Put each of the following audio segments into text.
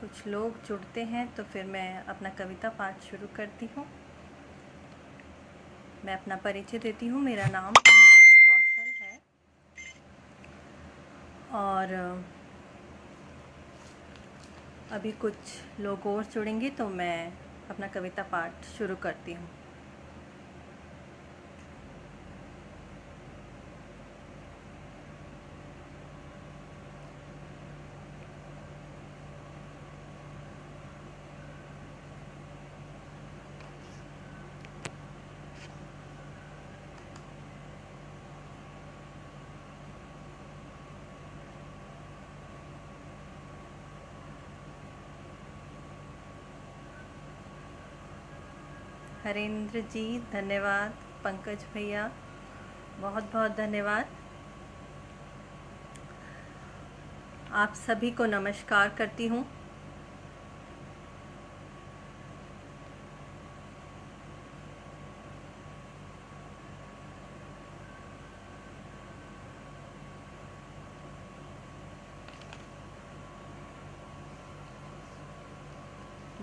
कुछ लोग जुड़ते हैं तो फिर मैं अपना कविता पाठ शुरू करती हूँ। मैं अपना परिचय देती हूँ। मेरा नाम कौशल है और अभी कुछ लोग और जुड़ेंगे तो मैं अपना कविता पाठ शुरू करती हूँ। हरेंद्र जी धन्यवाद। पंकज भैया बहुत बहुत धन्यवाद। आप सभी को नमस्कार करती हूँ।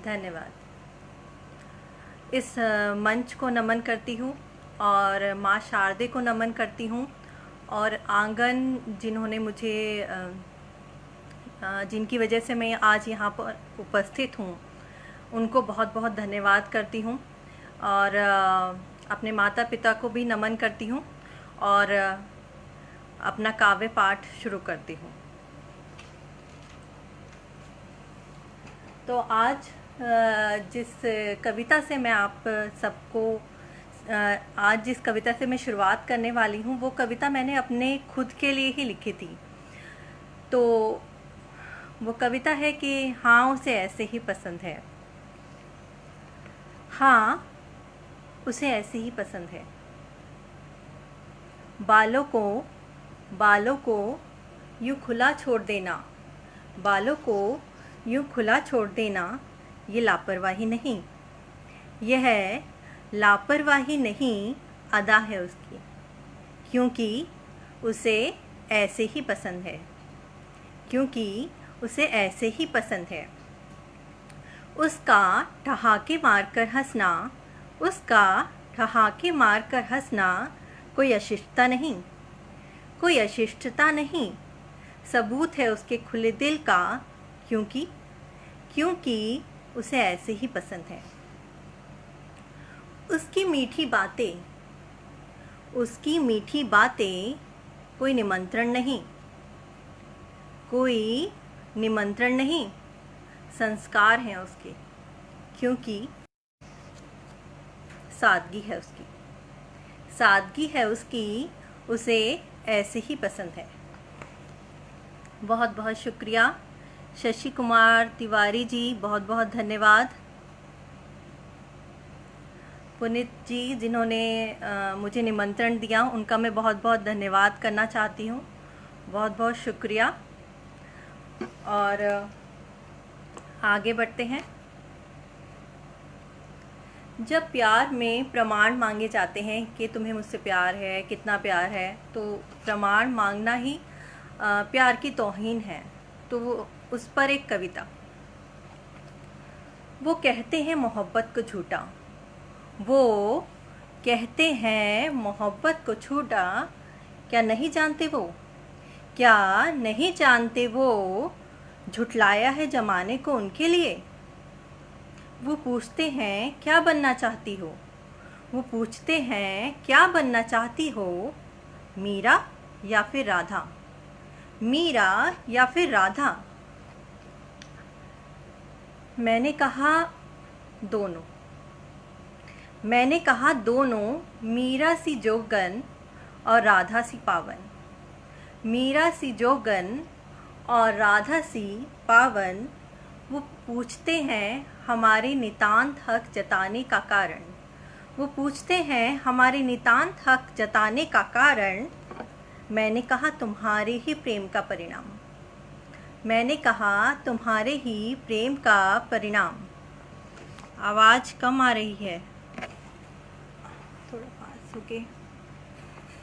धन्यवाद। इस मंच को नमन करती हूँ और माँ शारदे को नमन करती हूँ और आंगन जिन्होंने मुझे जिनकी वजह से मैं आज यहाँ पर उपस्थित हूँ उनको बहुत बहुत धन्यवाद करती हूँ और अपने माता पिता को भी नमन करती हूँ और अपना काव्य पाठ शुरू करती हूँ। तो आज जिस कविता से मैं आप सबको आज जिस कविता से मैं शुरुआत करने वाली हूँ वो कविता मैंने अपने खुद के लिए ही लिखी थी। तो वो कविता है कि हाँ उसे ऐसे ही पसंद है। हाँ उसे ऐसे ही पसंद है। बालों को यूँ खुला छोड़ देना, बालों को यूँ खुला छोड़ देना, ये लापरवाही नहीं, यह लापरवाही नहीं अदा है उसकी, क्योंकि उसे ऐसे ही पसंद है, क्योंकि उसे ऐसे ही पसंद है। उसका ठहाके मारकर हंसना, उसका ठहाके मारकर हंसना कोई अशिष्टता नहीं, कोई अशिष्टता नहीं, सबूत है उसके खुले दिल का, क्योंकि उसे ऐसे ही पसंद है। उसकी मीठी बातें कोई निमंत्रण नहीं, कोई निमंत्रण नहीं, संस्कार हैं उसके, क्योंकि सादगी है उसकी, सादगी है उसकी, उसे ऐसे ही पसंद है। बहुत बहुत शुक्रिया। शशि कुमार तिवारी जी बहुत बहुत धन्यवाद। पुनीत जी जिन्होंने मुझे निमंत्रण दिया उनका मैं बहुत बहुत धन्यवाद करना चाहती हूँ। बहुत बहुत शुक्रिया। और आगे बढ़ते हैं। जब प्यार में प्रमाण मांगे जाते हैं कि तुम्हें मुझसे प्यार है, कितना प्यार है, तो प्रमाण मांगना ही प्यार की तौहीन है। तो उस पर एक कविता। वो कहते हैं मोहब्बत को झूठा, वो कहते हैं मोहब्बत को झूठा, क्या नहीं जानते वो, क्या नहीं जानते वो, झुठलाया है जमाने को उनके लिए। वो पूछते हैं क्या बनना चाहती हो, वो पूछते हैं क्या बनना चाहती हो, मीरा या फिर राधा, मीरा या फिर राधा। मैंने कहा दोनों, मैंने कहा दोनों, मीरा सी जोगन और राधा सी पावन, मीरा सी जोगन और राधा सी पावन। वो पूछते हैं हमारे नितांत हक जताने का कारण, वो पूछते हैं हमारे नितांत हक जताने का कारण। मैंने कहा तुम्हारे ही प्रेम का परिणाम, मैंने कहा तुम्हारे ही प्रेम का परिणाम। आवाज़ कम आ रही है, थोड़ा पास होके।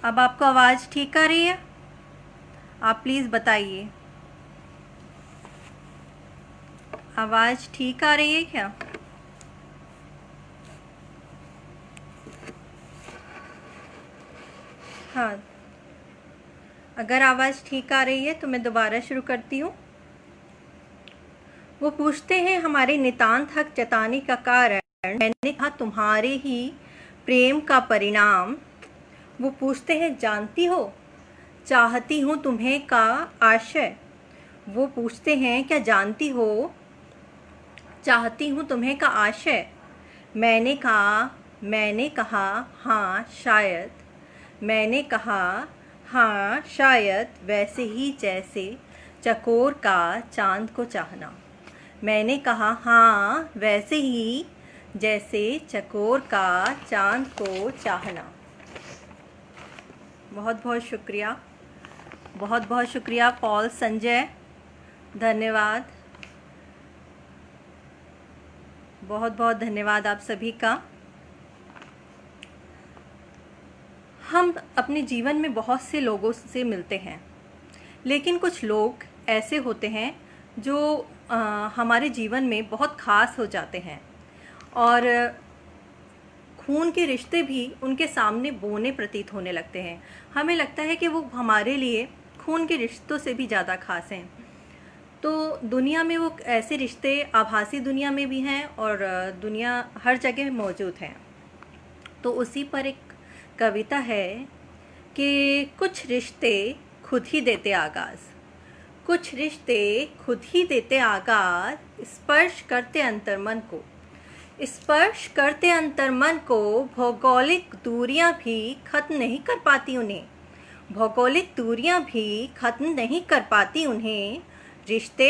अब आपको आवाज़ ठीक आ रही है? आप प्लीज़ बताइए। आवाज़ ठीक आ रही है क्या? हाँ, अगर आवाज़ ठीक आ रही है तो मैं दोबारा शुरू करती हूँ। वो पूछते हैं हमारे नितांत हक जताने का कारण, मैंने कहा तुम्हारे ही प्रेम का परिणाम। वो पूछते हैं जानती हो चाहती हूँ तुम्हें का आशय। वो पूछते हैं क्या जानती हो चाहती हूँ तुम्हें का आशय। मैंने कहा हाँ शायद। मैंने कहा हाँ शायद वैसे ही जैसे चकोर का चांद को चाहना। मैंने कहा हाँ वैसे ही जैसे चकोर का चांद को चाहना। बहुत बहुत शुक्रिया, बहुत बहुत शुक्रिया पॉल संजय, धन्यवाद, बहुत बहुत धन्यवाद आप सभी का। हम अपने जीवन में बहुत से लोगों से मिलते हैं, लेकिन कुछ लोग ऐसे होते हैं जो हमारे जीवन में बहुत ख़ास हो जाते हैं और खून के रिश्ते भी उनके सामने बौने प्रतीत होने लगते हैं। हमें लगता है कि वो हमारे लिए खून के रिश्तों से भी ज़्यादा ख़ास हैं। तो दुनिया में वो ऐसे रिश्ते आभासी दुनिया में भी हैं और दुनिया हर जगह मौजूद हैं। तो उसी पर एक कविता है कि कुछ रिश्ते खुद ही देते आगाज़, कुछ रिश्ते खुद ही देते आगाज़, स्पर्श करते अंतर्मन को, स्पर्श करते अंतर्मन को। भौगोलिक दूरियां भी खत्म नहीं कर पाती उन्हें, भौगोलिक दूरियां भी खत्म नहीं कर पाती उन्हें। रिश्ते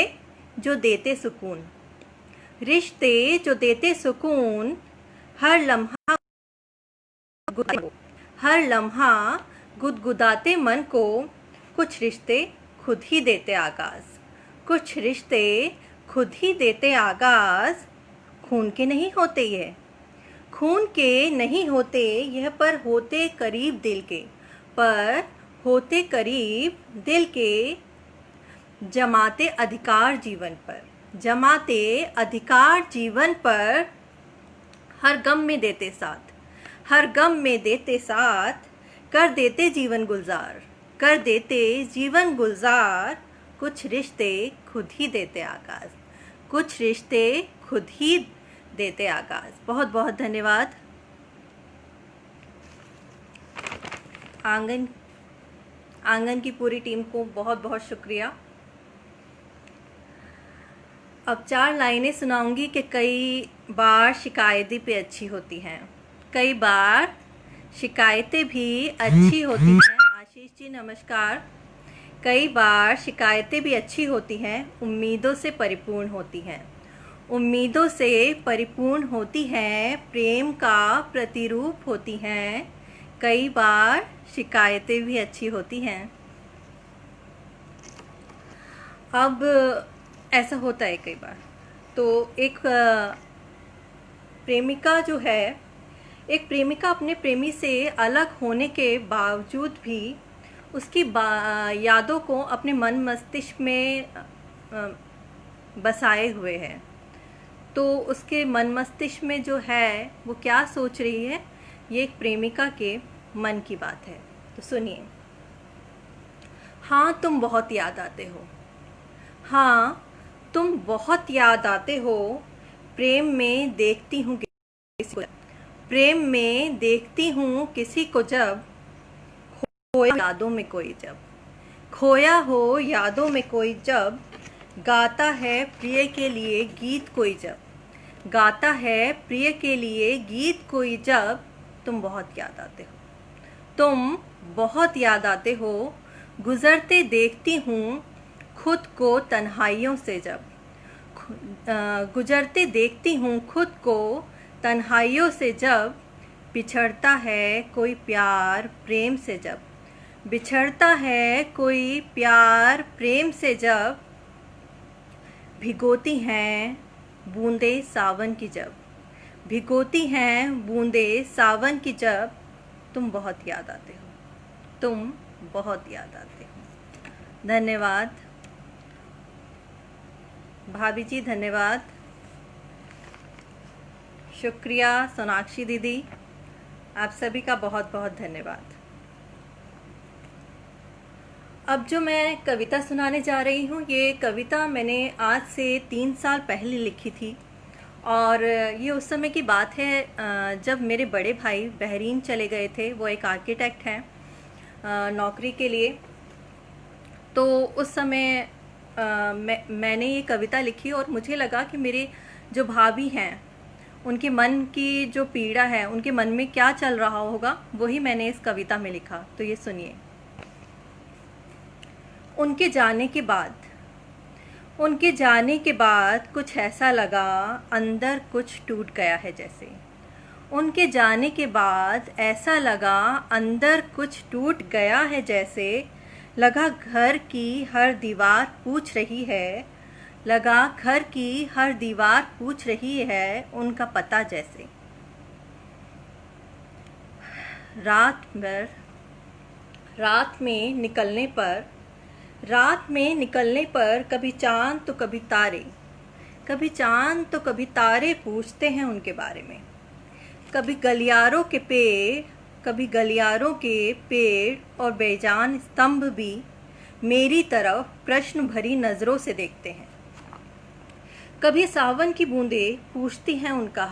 जो देते सुकून, रिश्ते जो देते सुकून, हर लम्हा हर लम्हा गुदगुदाते मन को। कुछ रिश्ते खुद ही देते आगाज़, कुछ रिश्ते खुद ही देते आगाज़। खून के नहीं होते यह, खून के नहीं होते यह, पर होते करीब दिल के, पर होते करीब दिल के। जमाते अधिकार जीवन पर, जमाते अधिकार जीवन पर। हर गम में देते साथ, हर गम में देते साथ, कर देते जीवन गुलजार, कर देते जीवन गुलजार। कुछ रिश्ते खुद ही देते आगाज़, कुछ रिश्ते खुद ही देते आगाज़। बहुत बहुत धन्यवाद। आंगन की पूरी टीम को बहुत बहुत शुक्रिया। अब 4 लाइनें सुनाऊंगी कि कई बार शिकायतें भी अच्छी होती हैं, कई बार शिकायतें भी अच्छी होती हैं। आशीष जी नमस्कार। कई बार शिकायतें भी अच्छी होती हैं, उम्मीदों से परिपूर्ण होती हैं, उम्मीदों से परिपूर्ण होती हैं, प्रेम का प्रतिरूप होती हैं। कई बार शिकायतें भी अच्छी होती हैं। अब ऐसा होता है कई बार, तो एक प्रेमिका जो है, एक प्रेमिका अपने प्रेमी से अलग होने के बावजूद भी उसकी यादों को अपने मन मस्तिष्क में बसाए हुए है। तो उसके मन मस्तिष्क में जो है वो क्या सोच रही है, ये एक प्रेमिका के मन की बात है। तो सुनिए। हाँ तुम बहुत याद आते हो, हाँ तुम बहुत याद आते हो। प्रेम में देखती हूँ किसी को, प्रेम में देखती हूँ किसी को जब खोया यादों में कोई, जब खोया हो यादों में कोई, जब गाता है प्रिय के लिए गीत कोई, जब गाता है प्रिय के लिए गीत कोई, जब तुम बहुत याद आते हो, तुम बहुत याद आते हो। गुजरते देखती हूँ खुद को तन्हाइयों से, जब गुजरते देखती हूँ खुद को तन्हाइयों से, जब बिछड़ता है कोई प्यार प्रेम से, जब बिछड़ता है कोई प्यार प्रेम से, जब भिगोती हैं बूंदे सावन की, जब भिगोती हैं बूंदे सावन की, जब तुम बहुत याद आते हो, तुम बहुत याद आते हो। धन्यवाद। भाभी जी धन्यवाद, शुक्रिया। सोनाक्षी दीदी, आप सभी का बहुत बहुत धन्यवाद। अब जो मैं कविता सुनाने जा रही हूँ, ये कविता मैंने आज से 3 साल पहले लिखी थी और ये उस समय की बात है जब मेरे बड़े भाई बहरीन चले गए थे। वो एक आर्किटेक्ट हैं नौकरी के लिए। तो उस समय मैंने ये कविता लिखी और मुझे लगा कि मेरे जो भाभी हैं उनके मन की जो पीड़ा है, उनके मन में क्या चल रहा होगा, वही मैंने इस कविता में लिखा। तो ये सुनिए। उनके जाने के बाद कुछ ऐसा लगा, अंदर कुछ टूट गया है जैसे। उनके जाने के बाद ऐसा लगा, अंदर कुछ टूट गया है जैसे। लगा घर की हर दीवार पूछ रही है, लगा घर की हर दीवार पूछ रही है उनका पता जैसे। रात में निकलने पर कभी चांद तो कभी तारे पूछते हैं उनके बारे में। कभी गलियारों के पेड़ और बेजान स्तंभ भी मेरी तरफ प्रश्न भरी नजरों से देखते हैं। कभी सावन की बूंदें पूछती हैं उनका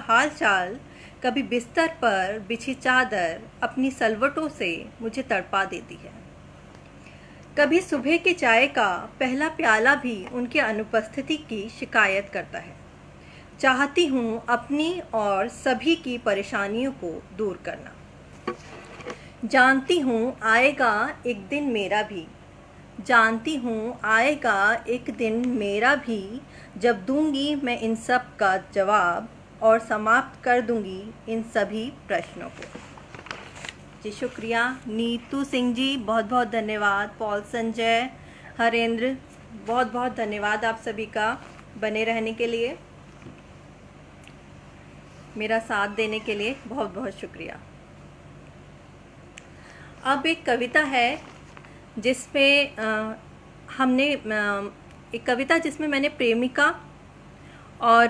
हालचाल। कभी बिस्तर पर बिछी चादर अपनी सलवटों से मुझे तड़पा देती है। कभी सुबह के चाय का पहला प्याला भी उनके अनुपस्थिति की शिकायत करता है। चाहती हूँ अपनी और सभी की परेशानियों को दूर करना। जानती हूँ आएगा एक दिन मेरा भी, जब दूंगी मैं इन सब का जवाब और समाप्त कर दूंगी इन सभी प्रश्नों को। जी शुक्रिया। नीतू सिंह जी बहुत बहुत धन्यवाद। पॉल संजय, हरेंद्र, बहुत बहुत धन्यवाद आप सभी का बने रहने के लिए, मेरा साथ देने के लिए बहुत बहुत शुक्रिया। अब एक कविता है जिसमें एक कविता जिसमें मैंने प्रेमिका और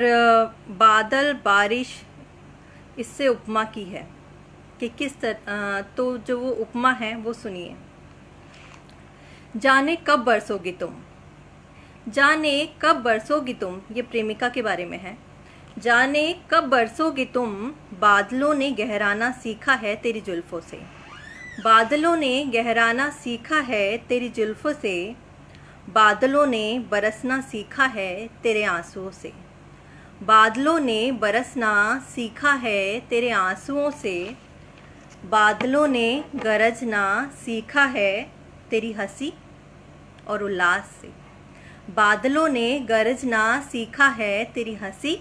बादल बारिश इससे उपमा की है कि किस तरह। तो जो वो उपमा है वो सुनिए। जाने कब बरसोगी तुम, ये प्रेमिका के बारे में है। जाने कब बरसोगी तुम, बादलों ने गहराना सीखा है तेरी जुल्फों से। बादलों ने गहराना सीखा है तेरी जुल्फों से, बादलों ने बरसना सीखा है तेरे आंसुओं से। बादलों ने बरसना सीखा है तेरे आंसुओं से, बादलों ने गरजना सीखा है तेरी हंसी और उल्लास से। बादलों ने गरजना सीखा है तेरी हंसी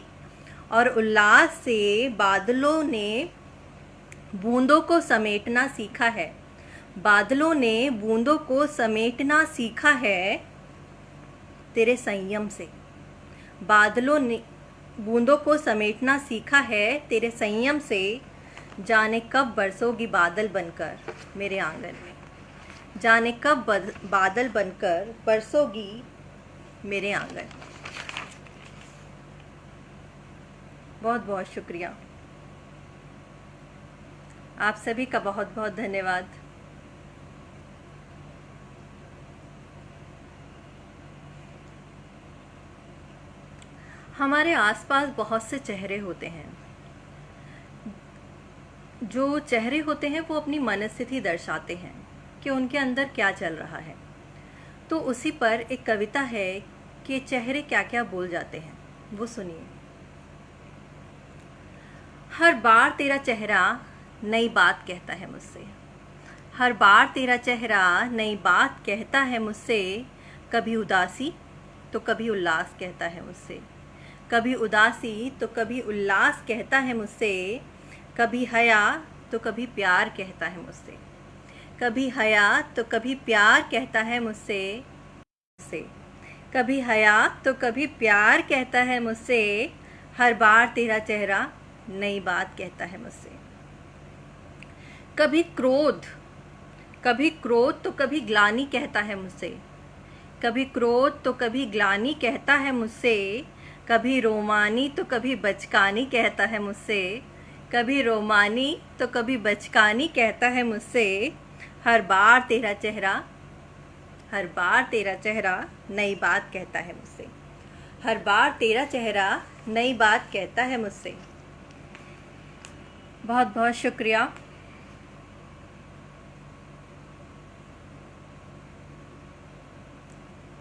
और उल्लास से। बादलों ने बूंदों को समेटना सीखा है, बादलों ने बूंदों को समेटना सीखा है तेरे संयम से। बादलों ने बूंदों को समेटना सीखा है तेरे संयम से। जाने कब बरसोगी बादल बनकर मेरे आंगन में, जाने कब बादल बनकर बरसोगी मेरे आंगन। बहुत बहुत शुक्रिया, आप सभी का बहुत बहुत धन्यवाद। हमारे आसपास बहुत से चेहरे होते हैं। जो चेहरे होते हैं वो अपनी मनस्थिति दर्शाते हैं कि उनके अंदर क्या चल रहा है। तो उसी पर एक कविता है कि चेहरे क्या क्या बोल जाते हैं, वो सुनिए। हर बार तेरा चेहरा नई बात कहता है मुझसे, हर बार तेरा चेहरा नई बात कहता है मुझसे। कभी उदासी तो कभी उल्लास कहता है मुझसे, कभी उदासी तो कभी उल्लास कहता है मुझसे। कभी हया तो कभी प्यार कहता है मुझसे, कभी हया तो कभी प्यार कहता है मुझसे। कभी हया तो कभी प्यार कहता है मुझसे। हर बार तेरा चेहरा नई बात कहता है मुझसे। कभी क्रोध कभी क्रोध तो कभी ग्लानि कहता है मुझसे, कभी क्रोध तो कभी ग्लानि कहता है मुझसे, कभी रोमानी तो कभी बचकानी कहता है मुझसे, कभी रोमानी तो कभी बचकानी कहता है मुझसे। हर बार तेरा चेहरा, हर बार तेरा चेहरा नई बात कहता है मुझसे, हर बार तेरा चेहरा नई बात कहता है मुझसे। बहुत बहुत शुक्रिया।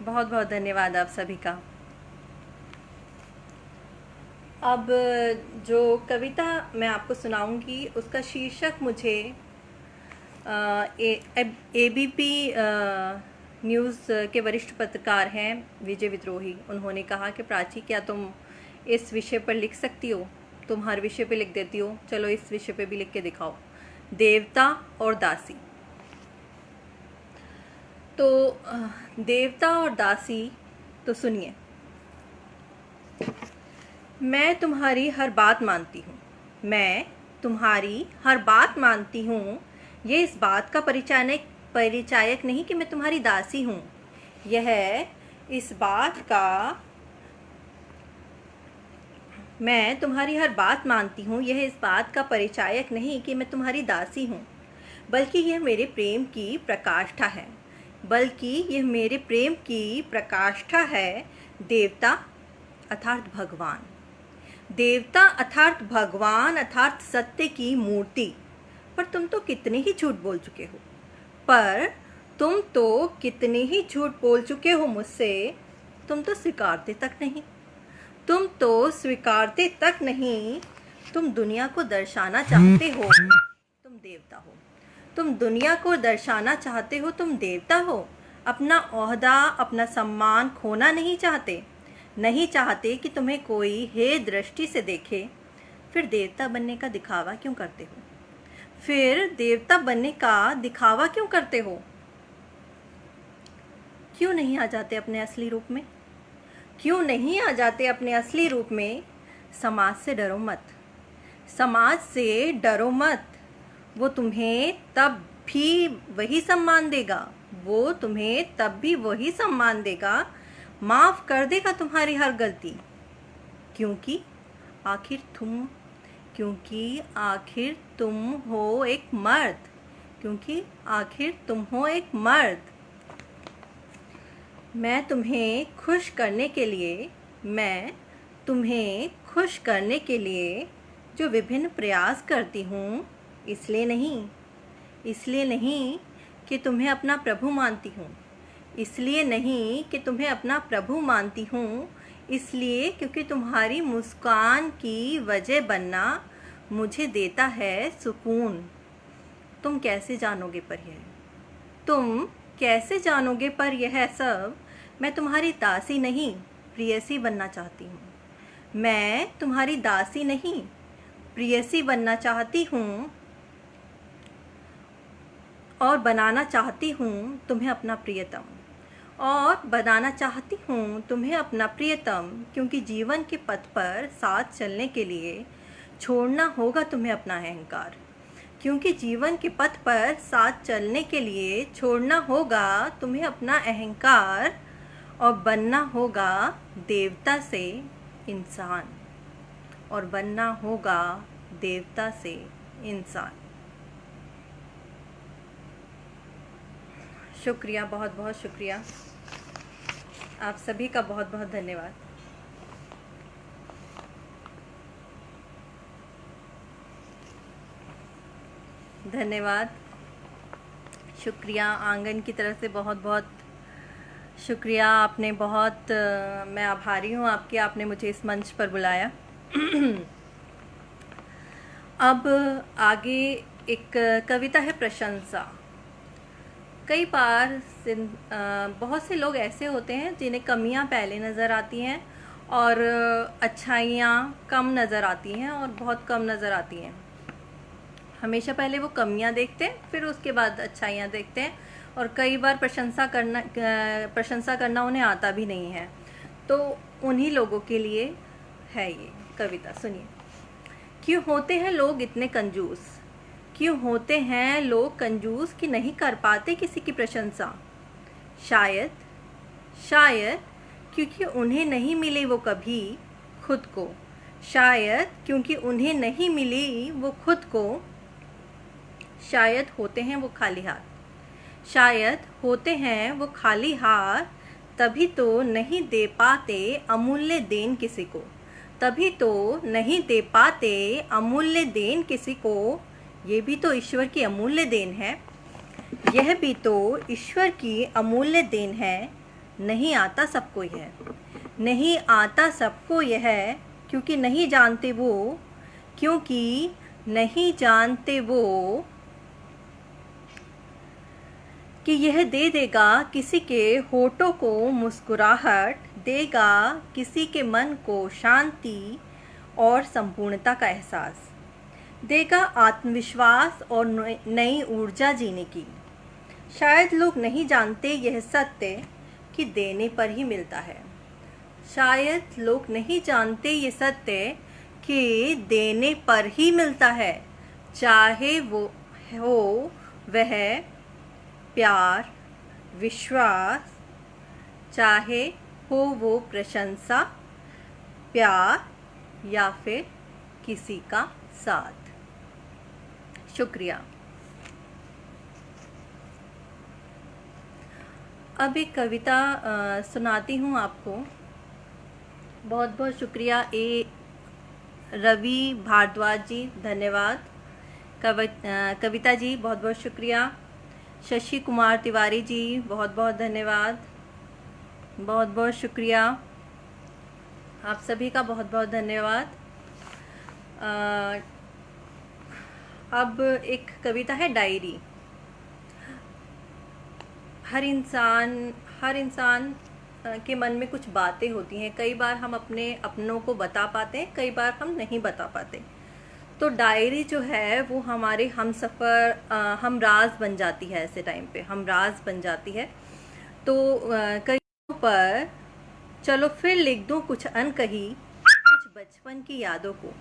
बहुत बहुत धन्यवाद आप सभी का। अब जो कविता मैं आपको सुनाऊंगी उसका शीर्षक मुझे ABP न्यूज़ के वरिष्ठ पत्रकार हैं विजय विद्रोही, उन्होंने कहा कि प्राची क्या तुम इस विषय पर लिख सकती हो? तुम हर विषय पे लिख देती हो, चलो इस विषय पे भी लिख के दिखाओ, देवता और दासी। तो देवता और दासी, तो सुनिए। मैं तुम्हारी हर बात मानती हूँ, मैं तुम्हारी हर बात मानती हूँ, ये इस बात का परिचायक नहीं कि मैं तुम्हारी दासी हूँ। यह इस बात का, मैं तुम्हारी हर बात मानती हूँ, यह इस बात का परिचायक नहीं कि मैं तुम्हारी दासी हूँ, बल्कि यह मेरे प्रेम की प्रकाष्ठा है, बल्कि यह मेरे प्रेम की प्रकाष्ठा है। देवता अर्थात भगवान, देवता अर्थात भगवान अर्थात सत्य की मूर्ति। पर तुम तो कितने ही झूठ बोल चुके हो, पर तुम तो कितने ही झूठ बोल चुके हो मुझसे। तुम तो स्वीकारते तक नहीं, तुम तो स्वीकारते तक नहीं। तुम दुनिया को दर्शाना चाहते हो, तुम देवता हो। तुम दुनिया को दर्शाना चाहते हो, तुम देवता हो। अपना ओहदा, अपना सम्मान खोना नहीं चाहते, नहीं चाहते कि तुम्हें कोई हे दृष्टि से देखे। फिर देवता बनने का दिखावा क्यों करते हो? फिर देवता बनने का दिखावा क्यों करते हो? क्यों नहीं आ जाते अपने असली रूप में? क्यों नहीं आ जाते अपने असली रूप में? समाज से डरो मत, समाज से डरो मत। वो तुम्हें तब भी वही सम्मान देगा, वो तुम्हें तब भी वही सम्मान देगा, माफ़ कर देगा तुम्हारी हर गलती। क्योंकि आखिर तुम हो एक मर्द, क्योंकि आखिर तुम हो एक मर्द। मैं तुम्हें खुश करने के लिए जो विभिन्न प्रयास करती हूँ, इसलिए नहीं कि तुम्हें अपना प्रभु मानती हूँ, इसलिए नहीं कि तुम्हें अपना प्रभु मानती हूँ, इसलिए क्योंकि तुम्हारी मुस्कान की वजह बनना मुझे देता है सुकून। तुम कैसे जानोगे पर यह सब? मैं तुम्हारी दासी नहीं, प्रेयसी बनना चाहती हूँ। मैं तुम्हारी दासी नहीं, प्रेयसी बनना चाहती हूँ और बनाना चाहती हूँ तुम्हें अपना प्रियतम, क्योंकि जीवन के पथ पर साथ चलने के लिए छोड़ना होगा तुम्हें अपना अहंकार, क्योंकि जीवन के पथ पर साथ चलने के लिए छोड़ना होगा तुम्हें अपना अहंकार और बनना होगा देवता से इंसान, शुक्रिया, बहुत बहुत शुक्रिया। आप सभी का बहुत बहुत धन्यवाद। धन्यवाद, शुक्रिया। आंगन की तरफ से बहुत बहुत शुक्रिया। आपने बहुत मैं आभारी हूँ आपकी, आपने मुझे इस मंच पर बुलाया। अब आगे एक कविता है प्रशंसा। कई बार बहुत से लोग ऐसे होते हैं जिन्हें कमियां पहले नज़र आती हैं और अच्छाइयाँ कम नज़र आती हैं और बहुत कम नज़र आती हैं। हमेशा पहले वो कमियां देखते हैं, फिर उसके बाद अच्छाइयाँ देखते हैं, और कई बार प्रशंसा करना उन्हें आता भी नहीं है। तो उन्हीं लोगों के लिए है ये कविता। सुनिए। क्यों होते हैं लोग इतने कंजूस? क्यों होते हैं लोग कंजूस कि नहीं कर पाते किसी की प्रशंसा? शायद शायद क्योंकि उन्हें नहीं मिले वो कभी खुद को। शायद क्योंकि उन्हें नहीं मिली वो खुद को। शायद होते हैं वो खाली हाथ। शायद होते हैं वो खाली हाथ, तभी तो नहीं दे पाते अमूल्य देन किसी को। तभी तो नहीं दे पाते अमूल्य देन किसी को। ये भी तो ईश्वर की अमूल्य देन है। यह भी तो ईश्वर की अमूल्य देन है। नहीं आता सबको यह, नहीं आता सबको यह, क्योंकि नहीं जानते वो, क्योंकि नहीं जानते वो कि यह दे देगा किसी के होठों को मुस्कुराहट, देगा किसी के मन को शांति और संपूर्णता का एहसास, देगा आत्मविश्वास और नई ऊर्जा जीने की। शायद लोग नहीं जानते यह सत्य कि देने पर ही मिलता है। शायद लोग नहीं जानते ये सत्य कि देने पर ही मिलता है। चाहे वो हो वह प्यार, विश्वास, चाहे हो वो प्रशंसा, प्यार या फिर किसी का साथ। शुक्रिया। अब एक कविता सुनाती हूँ आपको। बहुत बहुत शुक्रिया रवि भारद्वाज जी, धन्यवाद। कविता जी बहुत बहुत शुक्रिया। शशि कुमार तिवारी जी बहुत बहुत धन्यवाद, बहुत बहुत शुक्रिया। आप सभी का बहुत बहुत धन्यवाद। अब एक कविता है डायरी। हर इंसान के मन में कुछ बातें होती हैं। कई बार हम अपने अपनों को बता पाते हैं, कई बार हम नहीं बता पाते। तो डायरी जो है वो हमारे हमसफ़र हम राज बन जाती है। ऐसे टाइम पे हम राज बन जाती है। तो कई पर चलो फिर लिख दूं कुछ अनकही, कुछ बचपन की यादों को,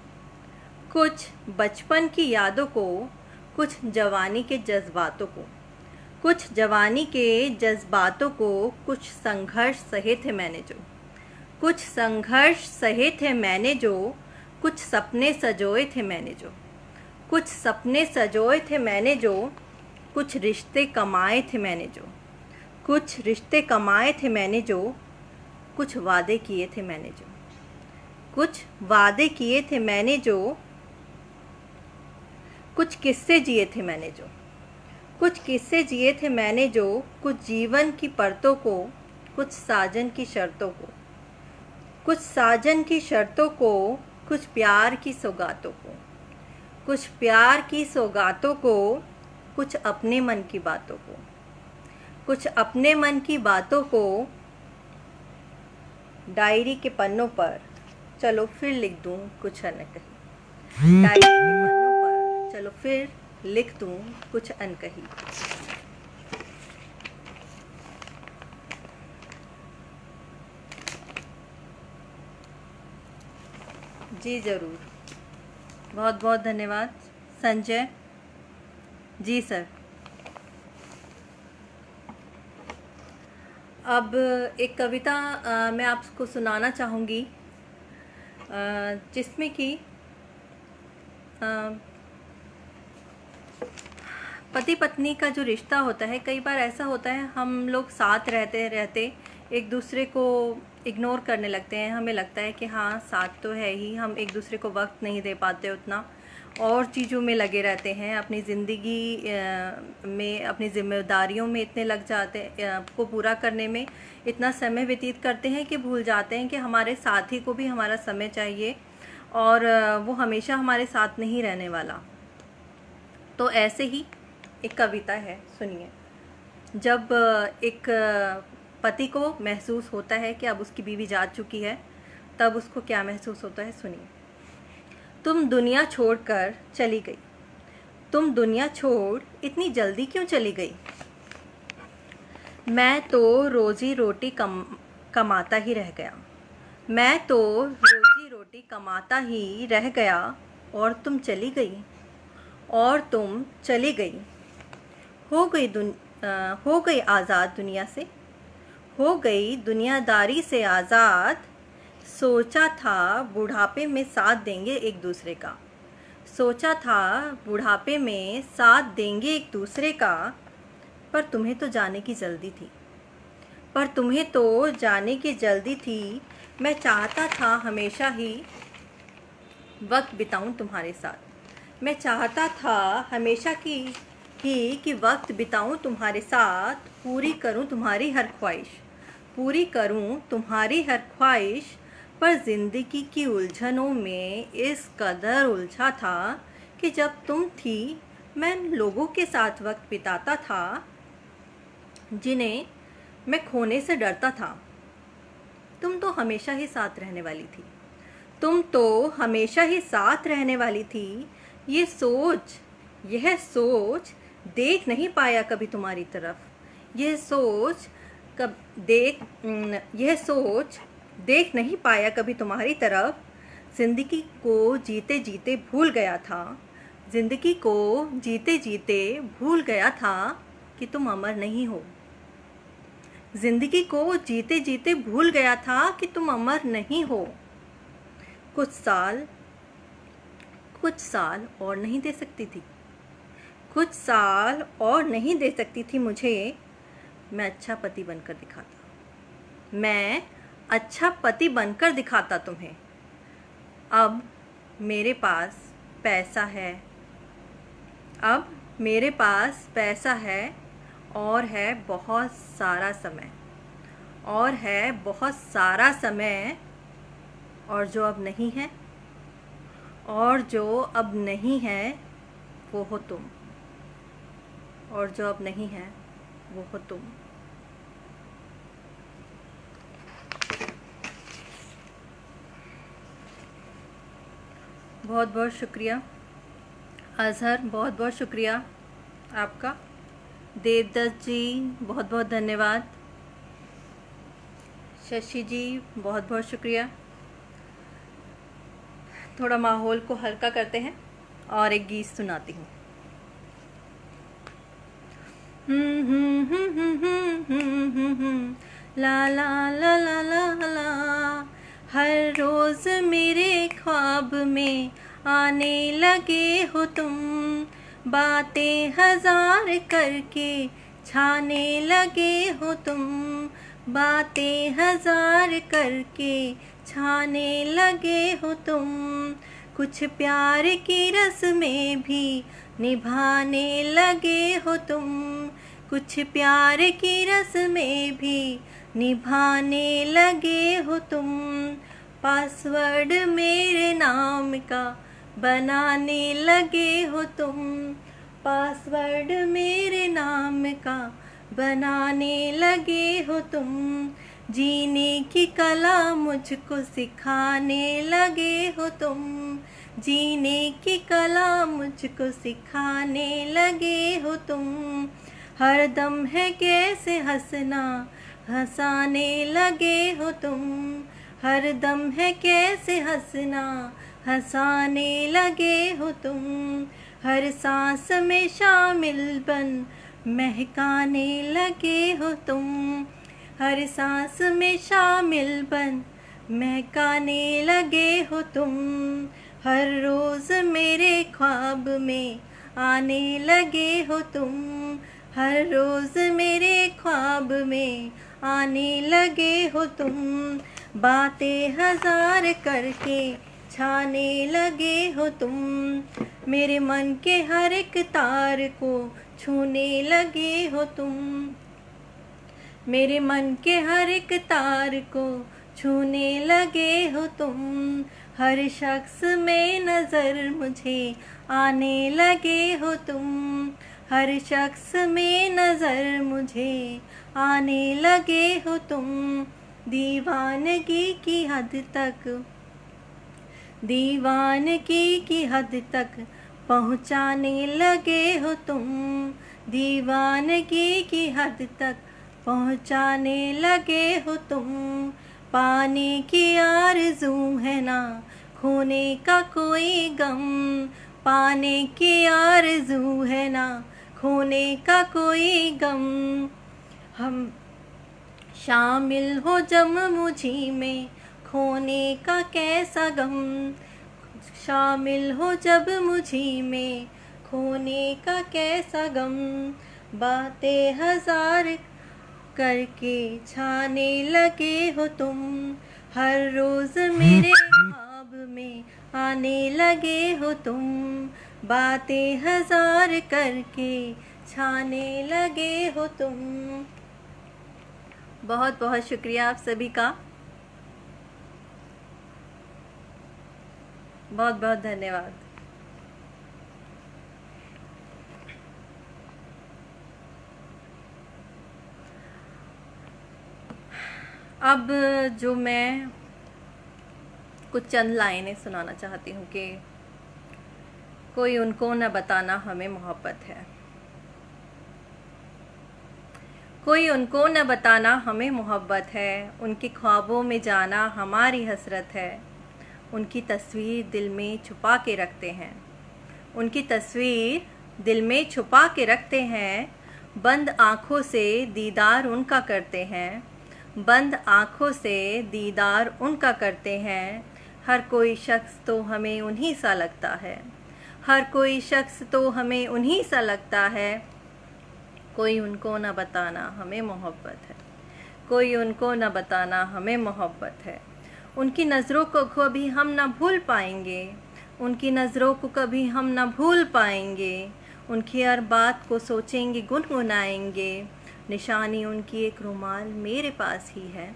कुछ बचपन की यादों को, कुछ जवानी के जज्बातों को, कुछ जवानी के जज्बातों को, कुछ संघर्ष सहे थे मैंने जो, कुछ संघर्ष सहे थे मैंने जो, कुछ सपने सजोए थे मैंने जो, कुछ सपने सजोए थे मैंने जो, कुछ रिश्ते कमाए थे मैंने जो, कुछ रिश्ते कमाए थे मैंने जो, कुछ वादे किए थे मैंने जो, कुछ वादे किए थे मैंने जो, कुछ किस्से जिए थे मैंने जो, कुछ किस्से जिए थे मैंने जो, कुछ जीवन की परतों को, कुछ साजन की शर्तों को, कुछ साजन की शर्तों को, कुछ प्यार की सौगातों को, कुछ प्यार की सौगातों को, कुछ अपने मन की बातों को, कुछ अपने मन की बातों को, डायरी के पन्नों पर चलो फिर लिख दूं कुछ अनकही। डायरी के पन्नों पर चलो फिर लिख दूं कुछ अनकही। जी ज़रूर, बहुत बहुत धन्यवाद संजय जी सर। अब एक कविता मैं आपको सुनाना चाहूँगी, जिसमें कि पति पत्नी का जो रिश्ता होता है, कई बार ऐसा होता है हम लोग साथ रहते रहते एक दूसरे को इग्नोर करने लगते हैं। हमें लगता है कि हाँ साथ तो है ही, हम एक दूसरे को वक्त नहीं दे पाते उतना, और चीज़ों में लगे रहते हैं, अपनी ज़िंदगी में अपनी ज़िम्मेदारियों में इतने लग जाते को पूरा करने में इतना समय व्यतीत करते हैं कि भूल जाते हैं कि हमारे साथी को भी हमारा समय चाहिए और वो हमेशा हमारे साथ नहीं रहने वाला। तो ऐसे ही एक कविता है, सुनिए। जब एक पति को महसूस होता है कि अब उसकी बीवी जा चुकी है, तब उसको क्या महसूस होता है, सुनिए। तुम दुनिया छोड़कर चली गई, तुम दुनिया छोड़ इतनी जल्दी क्यों चली गई? मैं तो रोजी रोटी कमाता ही रह गया, मैं तो रोजी रोटी कमाता ही रह गया, और तुम चली गई, और तुम चली गई। हो गई आज़ाद दुनिया से, हो गई दुनियादारी से आज़ाद। सोचा था बुढ़ापे में साथ देंगे एक दूसरे का, सोचा था बुढ़ापे में साथ देंगे एक दूसरे का। पर तुम्हें तो जाने की जल्दी थी, पर तुम्हें तो जाने की जल्दी थी। मैं चाहता था हमेशा ही वक्त बिताऊं तुम्हारे साथ, मैं चाहता था हमेशा कि वक्त बिताऊं तुम्हारे साथ। पूरी करूं तुम्हारी हर ख्वाहिश, पूरी करूं तुम्हारी हर ख्वाहिश। पर ज़िंदगी की उलझनों में इस कदर उलझा था कि जब तुम थी मैं लोगों के साथ वक्त बिताता था जिन्हें मैं खोने से डरता था। तुम तो हमेशा ही साथ रहने वाली थी, तुम तो हमेशा ही साथ रहने वाली थी। यह सोच देख नहीं पाया कभी तुम्हारी तरफ, यह सोच देख नहीं पाया कभी तुम्हारी तरफ। जिंदगी को जीते जीते भूल गया था, जिंदगी को जीते जीते भूल गया था कि तुम अमर नहीं हो। जिंदगी को जीते जीते भूल गया था कि तुम अमर नहीं हो। कुछ साल और नहीं दे सकती थी, कुछ साल और नहीं दे सकती थी मुझे। मैं अच्छा पति बनकर दिखाता, मैं अच्छा पति बनकर दिखाता तुम्हें। अब मेरे पास पैसा है, अब मेरे पास पैसा है और है बहुत सारा समय, और है बहुत सारा समय। और जो अब नहीं है, और जो अब नहीं है वो हो तुम, और जो अब नहीं है वो हो तुम। बहुत बहुत शुक्रिया अजहर, बहुत बहुत शुक्रिया आपका। देवदत्त जी बहुत बहुत धन्यवाद। शशि जी बहुत बहुत शुक्रिया। थोड़ा माहौल को हल्का करते हैं और एक गीत सुनाती हूँ। ला ला ला ला ला ला। हर रोज़ मेरे ख्वाब में आने लगे हो तुम, बातें हजार करके छाने लगे हो तुम, बातें हजार करके छाने लगे हो तुम। कुछ प्यार की रस्में भी निभाने लगे हो तुम, कुछ प्यार की रस्में भी निभाने लगे हो तुम। पासवर्ड मेरे नाम का बनाने लगे हो तुम, पासवर्ड मेरे नाम का बनाने लगे हो तुम। जीने की कला मुझको सिखाने लगे हो तुम, जीने की कला मुझको सिखाने लगे हो तुम। हर दम है कैसे हंसना हंसाने लगे हो तुम, हर दम है कैसे हंसना हंसाने लगे हो तुम। हर सांस में शामिल बन महकाने लगे हो तुम, हर सांस में शामिल बन महकाने लगे हो तुम। हर रोज़ मेरे ख्वाब में आने लगे हो तुम, हर रोज़ मेरे ख्वाब में आने लगे हो तुम। बातें हजार करके छाने लगे हो तुम, मेरे मन के हर एक तार को छूने लगे हो तुम, मेरे मन के हर एक तार को छूने लगे हो तुम। हर शख्स में नज़र मुझे आने लगे हो तुम, हर शख्स में नज़र मुझे आने लगे हो तुम। दीवानगी की हद तक, दीवानगी की हद तक पहुँचाने लगे हो तुम, दीवानगी की हद तक पहुँचाने लगे हो तुम। पाने की आरज़ू है ना खोने का कोई गम, पाने की आरज़ू है ना खोने का कोई गम। हम शामिल हो जब मुझी में खोने का कैसा गम। शामिल हो जब मुझी में खोने का कैसा गम। बातें हजार करके छाने लगे हो तुम। हर रोज मेरे ख्वाब में आने लगे हो तुम। बातें हजार करके छाने लगे हो तुम। बहुत बहुत शुक्रिया आप सभी का, बहुत बहुत धन्यवाद। अब जो मैं कुछ चंद लाइनें सुनाना चाहती हूँ कि कोई उनको न बताना हमें मोहब्बत है। कोई उनको न बताना हमें मोहब्बत है। उनके ख्वाबों में जाना हमारी हसरत है। उनकी तस्वीर दिल में छुपा के रखते हैं। उनकी तस्वीर दिल में छुपा के रखते हैं। बंद आँखों से दीदार उनका करते हैं। बंद आँखों से दीदार उनका करते हैं। हर कोई शख्स तो हमें उन्हीं सा लगता है। हर कोई शख्स तो हमें उन्हीं सा लगता है। कोई उनको न बताना हमें मोहब्बत है। कोई उनको न बताना हमें मोहब्बत है। उनकी नज़रों को कभी हम न भूल पाएंगे। उनकी नज़रों को कभी हम न भूल पाएंगे। उनकी हर बात को सोचेंगे, गुनगुनाएंगे। निशानी उनकी एक रुमाल मेरे पास ही है।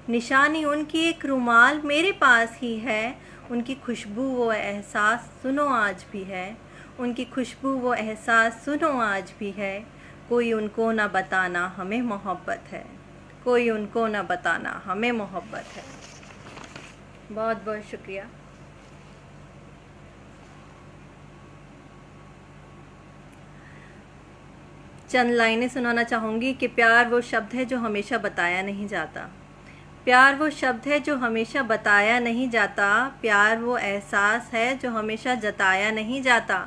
निशानी उनकी एक रुमाल मेरे पास ही है। उनकी खुशबू वो एहसास सुनो आज भी है। उनकी खुशबू वो एहसास सुनो आज भी है। कोई उनको न बताना हमें मोहब्बत है। कोई उनको न बताना हमें मोहब्बत है। बहुत बहुत शुक्रिया। चंद लाइनें सुनाना चाहूँगी कि प्यार वो शब्द है जो हमेशा बताया नहीं जाता। प्यार वो शब्द है जो हमेशा बताया नहीं जाता। प्यार वो एहसास है जो हमेशा जताया नहीं जाता।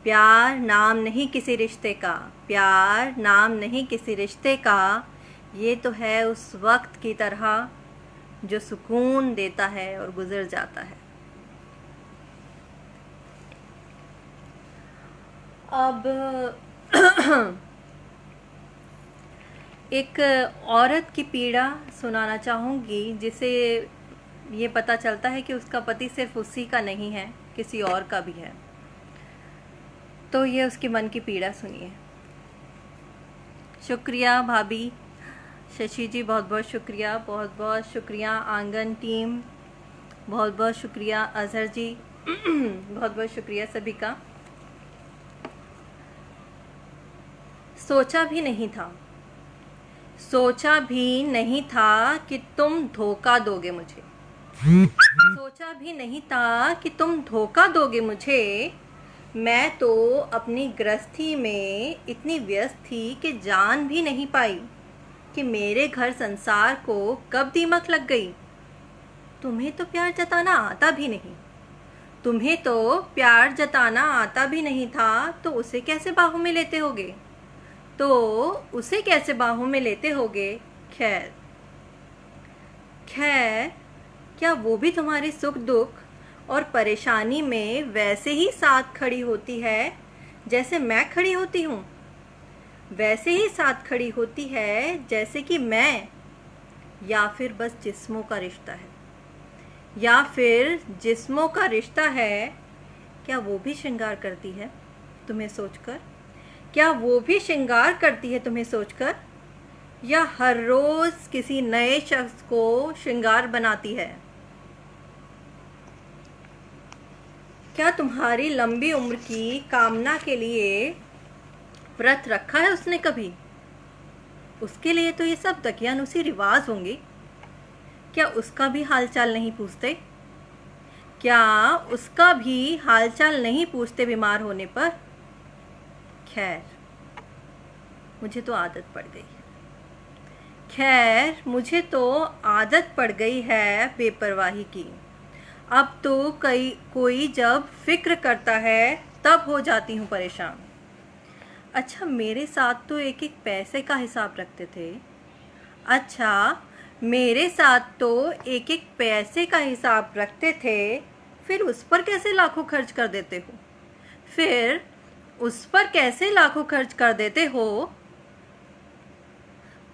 प्यार नाम नहीं किसी रिश्ते का। प्यार नाम नहीं किसी रिश्ते का। ये तो है उस वक्त की तरह जो सुकून देता है और गुजर जाता है। अब एक औरत की पीड़ा सुनाना चाहूँगी जिसे ये पता चलता है कि उसका पति सिर्फ उसी का नहीं है, किसी और का भी है। तो ये उसके मन की पीड़ा सुनिए। शुक्रिया भाभी शशि जी, बहुत बहुत शुक्रिया। बहुत बहुत शुक्रिया आंगन टीम, बहुत बहुत शुक्रिया अजहर जी, बहुत बहुत शुक्रिया सभी का। सोचा भी नहीं था, सोचा भी नहीं था कि तुम धोखा दोगे मुझे। सोचा भी नहीं था कि तुम धोखा दोगे मुझे। मैं तो अपनी गृहस्थी में इतनी व्यस्त थी कि जान भी नहीं पाई कि मेरे घर संसार को कब दीमक लग गई। तुम्हें तो प्यार जताना आता भी नहीं। तुम्हें तो प्यार जताना आता भी नहीं था, तो उसे कैसे बाहों में लेते होगे। तो उसे कैसे बाहों में लेते होगे। खैर खैर, क्या वो भी तुम्हारे सुख दुख और परेशानी में वैसे ही साथ खड़ी होती है जैसे मैं खड़ी होती हूँ। वैसे ही साथ खड़ी होती है जैसे कि मैं। या फिर बस जिस्मों का रिश्ता है। या फिर जिस्मों का रिश्ता है। क्या वो भी श्रृंगार करती है तुम्हें सोचकर। क्या वो भी श्रृंगार करती है तुम्हें सोचकर। या हर रोज किसी नए शख्स को श्रृंगार बनाती है। क्या तुम्हारी लंबी उम्र की कामना के लिए व्रत रखा है उसने कभी। उसके लिए तो ये सब दकियानुसी रिवाज होंगे। क्या उसका भी हालचाल नहीं पूछते। क्या उसका भी हालचाल नहीं पूछते बीमार होने पर। खैर, मुझे तो आदत पड़ गई है। खैर, मुझे तो आदत पड़ गई है बेपरवाही की। अब तो कोई जब फिक्र करता है तब हो जाती हूँ परेशान। अच्छा, मेरे साथ तो एक एक पैसे का हिसाब रखते थे। अच्छा, मेरे साथ तो एक एक पैसे का हिसाब रखते थे, फिर उस पर कैसे लाखों खर्च कर देते हो? फिर उस पर कैसे लाखों खर्च कर देते हो?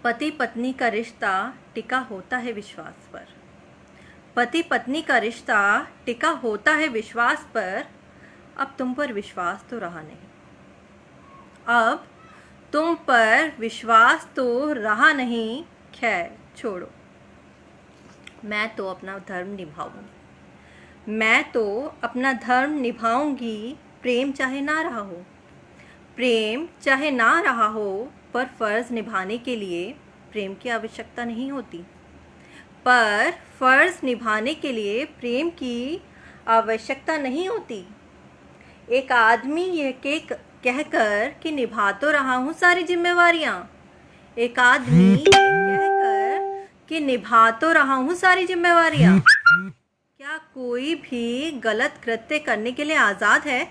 पति पत्नी का रिश्ता टिका होता है विश्वास पर। पति पत्नी का रिश्ता टिका होता है विश्वास पर। अब तुम पर विश्वास तो रहा नहीं। अब तुम पर विश्वास तो रहा नहीं। खैर छोड़ो, मैं तो अपना धर्म निभाऊंगी। मैं तो अपना धर्म निभाऊंगी। प्रेम चाहे ना रहा हो, प्रेम चाहे ना रहा हो, पर फर्ज निभाने के लिए प्रेम की आवश्यकता नहीं होती। पर फर्ज निभाने के लिए प्रेम की आवश्यकता नहीं होती। एक आदमी यह कहकर कि निभा तो रहा हूँ सारी जिम्मेवारियाँ। एक आदमी ये कहकर कि निभा तो रहा हूँ सारी जिम्मेवारियाँ। क्या कोई भी गलत कृत्य करने के लिए आज़ाद है?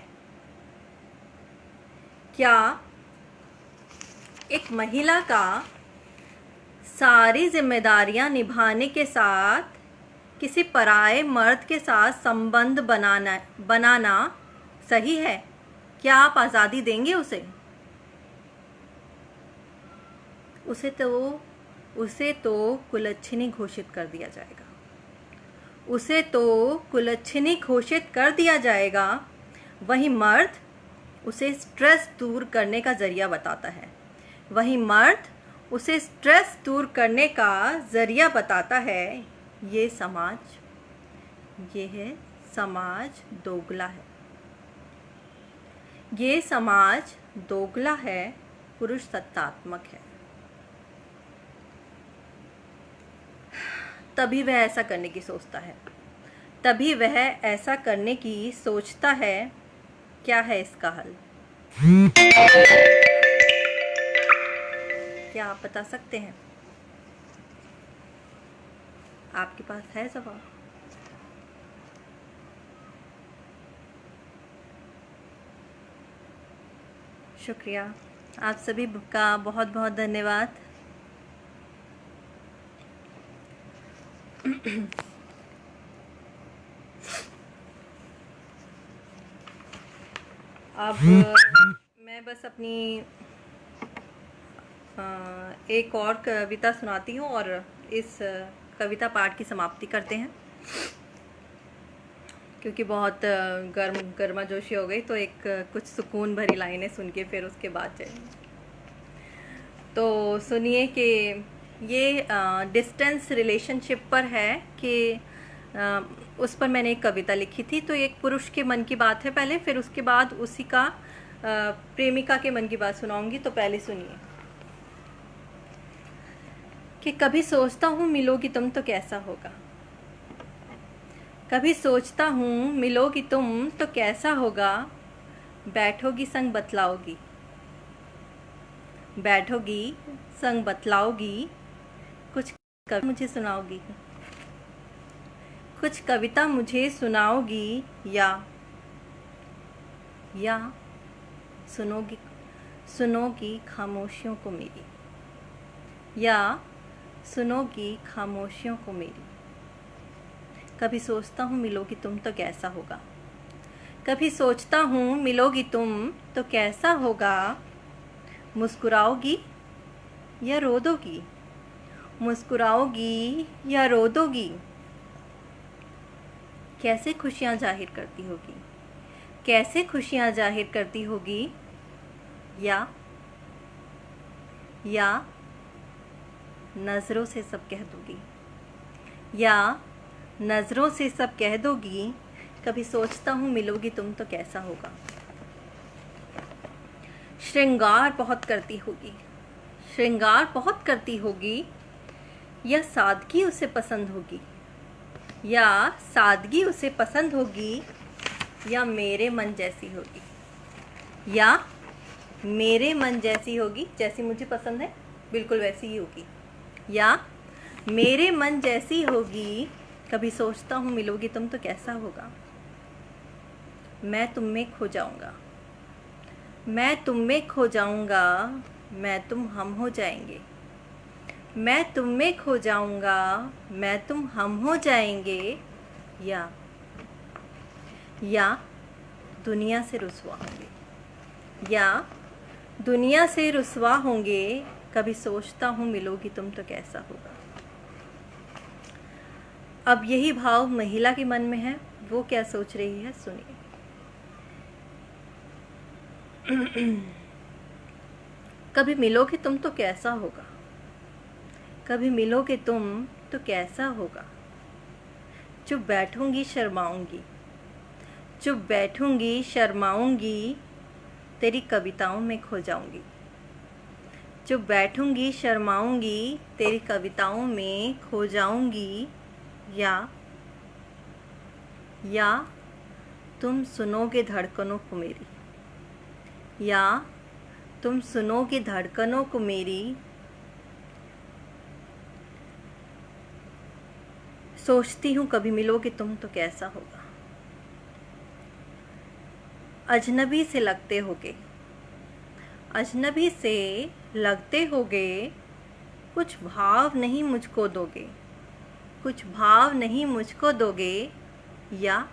क्या एक महिला का सारी जिम्मेदारियां निभाने के साथ किसी पराये मर्द के साथ संबंध बनाना सही है? क्या आप आज़ादी देंगे उसे? उसे तो कुलच्छनी घोषित कर दिया जाएगा। उसे तो कुलच्छनी घोषित कर दिया जाएगा। वही मर्द उसे स्ट्रेस दूर करने का जरिया बताता है। वही मर्द उसे स्ट्रेस दूर करने का जरिया बताता है। ये है समाज दोगला है। ये समाज दोगला है, पुरुष सत्तात्मक है। तभी वह ऐसा करने की सोचता है। तभी वह ऐसा करने की सोचता है। क्या है इसका हल? क्या आप बता सकते हैं? आपके पास है जवाब? शुक्रिया, आप सभी का बहुत बहुत धन्यवाद। अब मैं बस अपनी एक और कविता सुनाती हूँ और इस कविता पाठ की समाप्ति करते हैं, क्योंकि बहुत गर्माजोशी हो गई। तो एक कुछ सुकून भरी लाइनें सुन के फिर उसके बाद जाएंगे। तो सुनिए कि ये डिस्टेंस रिलेशनशिप पर है कि उस पर मैंने एक कविता लिखी थी। तो एक पुरुष के मन की बात है पहले, फिर उसके बाद उसी का प्रेमिका के मन की बात सुनाऊंगी। तो पहले सुनिए कि कभी सोचता हूँ मिलोगी तुम तो कैसा होगा। कभी सोचता हूँ मिलोगी तुम तो कैसा होगा। बैठोगी संग बतलाओगी, बैठोगी संग बतलाओगी। कुछ कविता मुझे सुनाओगी, कुछ कविता मुझे सुनाओगी, या सुनोगी खामोशियों को मेरी, या सुनोगी खामोशियों को मेरी। कभी सोचता हूँ मिलोगी तुम तो कैसा होगा। कभी सोचता हूँ मिलोगी तुम तो कैसा होगा। मुस्कुराओगी या रो दोगी, मुस्कुराओगी या रो दोगी। कैसे खुशियाँ जाहिर करती होगी, कैसे खुशियाँ जाहिर करती होगी। या नज़रों से सब कह दोगी, या नज़रों से सब कह दोगी। कभी सोचता हूँ मिलोगी तुम तो कैसा होगा। श्रृंगार बहुत करती होगी, श्रृंगार बहुत करती होगी। या सादगी उसे पसंद होगी, या सादगी उसे पसंद होगी। या मेरे मन जैसी होगी, या मेरे मन जैसी होगी। जैसी मुझे पसंद है बिल्कुल वैसी ही होगी। या मेरे मन जैसी होगी, कभी सोचता हूँ मिलोगी तुम तो कैसा होगा। मैं तुम में खो जाऊँगा, मैं तुम में खो जाऊँगा, मैं तुम हम हो जाएंगे। मैं तुम में खो जाऊँगा, मैं तुम हम हो जाएंगे। या दुनिया से रुसवा होंगे, या दुनिया से रुसवा होंगे। कभी सोचता हूँ मिलोगी तुम तो कैसा होगा। अब यही भाव महिला के मन में है, वो क्या सोच रही है सुनिए। कभी मिलोगे तुम तो कैसा होगा, कभी मिलोगे तुम तो कैसा होगा। चुप बैठूंगी शर्माऊंगी, चुप बैठूंगी शर्माऊंगी, तेरी कविताओं में खो जाऊंगी। चुप बैठूंगी शर्माऊंगी, तेरी कविताओं में खो जाऊंगी। या तुम सुनोगे धड़कनों को मेरी, या तुम सुनोगे धड़कनों को मेरी। सोचती हूँ कभी मिलोगे तुम तो कैसा होगा। अजनबी से लगते होगे, अजनबी से लगते होगे, कुछ भाव नहीं मुझको दोगे, कुछ भाव नहीं मुझको दोगे। या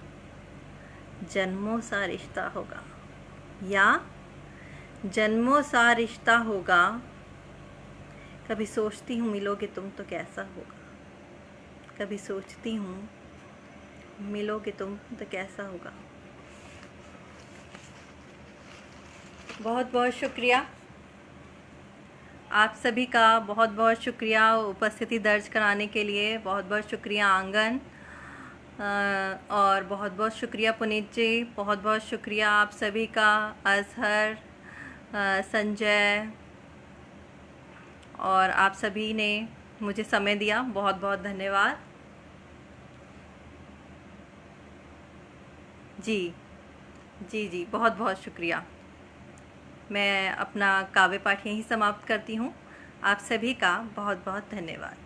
जन्मों सा रिश्ता होगा, या जन्मों सा रिश्ता होगा। कभी सोचती हूँ मिलोगे तुम तो कैसा होगा, कभी सोचती हूँ मिलोगे तुम तो कैसा होगा। बहुत बहुत शुक्रिया आप सभी का, बहुत बहुत शुक्रिया उपस्थिति दर्ज कराने के लिए। बहुत बहुत शुक्रिया आंगन, और बहुत बहुत शुक्रिया पुनीत जी, बहुत बहुत शुक्रिया आप सभी का, अजहर, संजय, और आप सभी ने मुझे समय दिया। बहुत बहुत धन्यवाद जी। जी बहुत बहुत शुक्रिया। मैं अपना काव्य पाठ यहीं समाप्त करती हूँ। आप सभी का बहुत बहुत धन्यवाद।